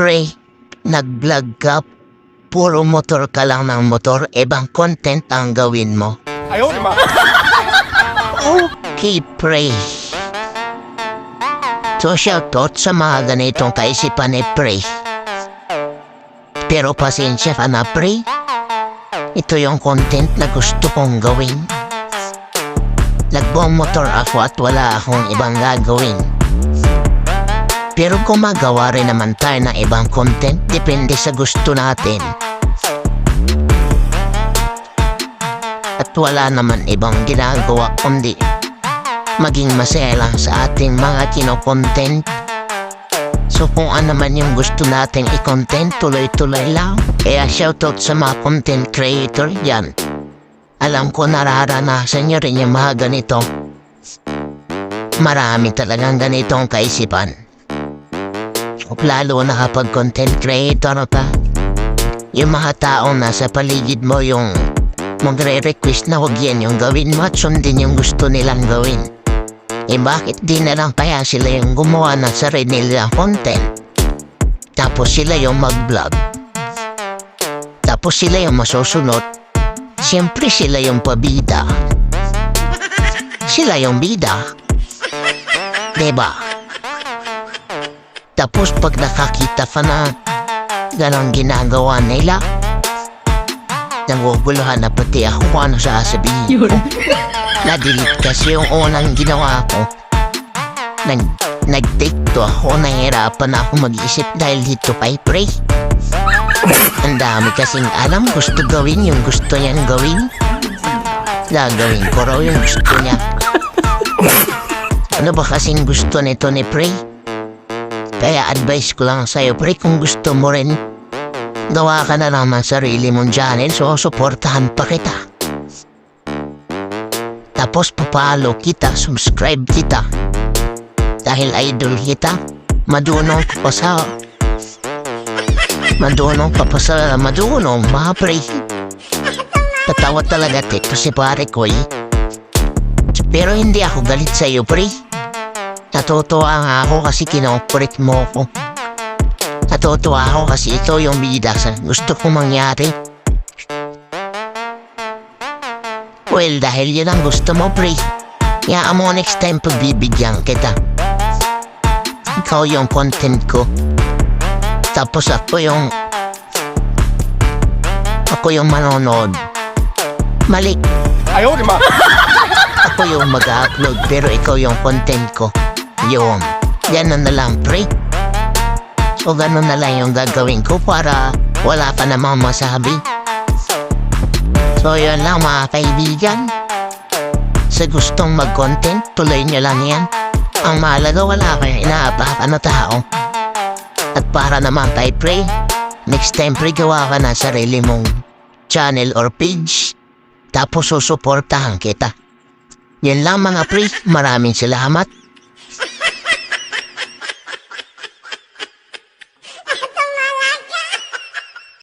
Pre, nag-vlog ka, puro motor ka lang ng motor, ibang content ang gawin mo. Ayaw naman. Okay, pre. So, shoutout sa mga ganitong kaisipan ni pre. Pero pasensya ka na, pre. Ito yung content na gusto kong gawin. Nagbuong motor ako at wala akong ibang gagawin. Pero gumagawa rin naman tayo ng ibang content, depende sa gusto natin. At wala naman ibang ginagawa kundi maging masaya lang sa ating mga kino-content. So kung ano man yung gusto nating i-content, tuloy-tuloy lang. Kaya shoutout sa mga content creator yan. Alam ko nararanasan nyo rin yung mga ganito. Marami talagang ganitong kaisipan. Lalo na kapag content creator ka. Yung mga taong nasa paligid mo yung magre-request na huwag yan yung gawin mo at sundin yung gusto nilang gawin. Bakit di na lang kaya sila yung gumawa ng sarili nilang content? Tapos sila yung mag-vlog. Tapos sila yung masusunod. Siyempre sila yung pabida. Sila yung bida. Diba? Tapos pag nakakita ka na ganang ginagawa nila, naguguluhan na pati ako kung ano sasabihin ko. Na-delete kasi yung unang ginawa ko. Nag-take to ako, nahihirapan ako mag-isip dahil dito kay pre. Ang dami kasing alam, gusto gawin yung gusto niyang gawin. Gagawin ko raw yung gusto niya. Ano ba kasing gusto nito ni pre? Kaya advice ko lang sa'yo, pre, kung gusto mo rin, gawa ka na lang ng sarili mong channel, so suportahan pa kita. Tapos papalo kita, subscribe kita. Dahil idol kita, madunong ka mga pre. Tatawa talaga tito si pare ko eh. Pero hindi ako galit sa'yo, pre. Natutuwa nga ako kasi kinokorek mo ko. Natutuwa ako kasi ito yung bida sa gusto kong mangyari. Well, dahil yun ang gusto mo, pre. Kaya mo next time pagbibigyan kita. Ikaw yung content ko. Tapos ako yung manonood. Mali. Ayaw naman. Ako yung mag-upload pero ikaw yung content ko. Yun. Ganun na lang, pre. So ganun na lang yung gagawin ko para wala pa namang masabi. So yun lang mga kaibigan. Sa gustong mag-content, tuloy nyo lang yan. Ang mahalaga wala kayong inaapakan na tao. At para naman kay pre, next time pre gawa ka na sarili mong channel or page. Tapos susuportahan kita. Yan lang mga pre, maraming salamat.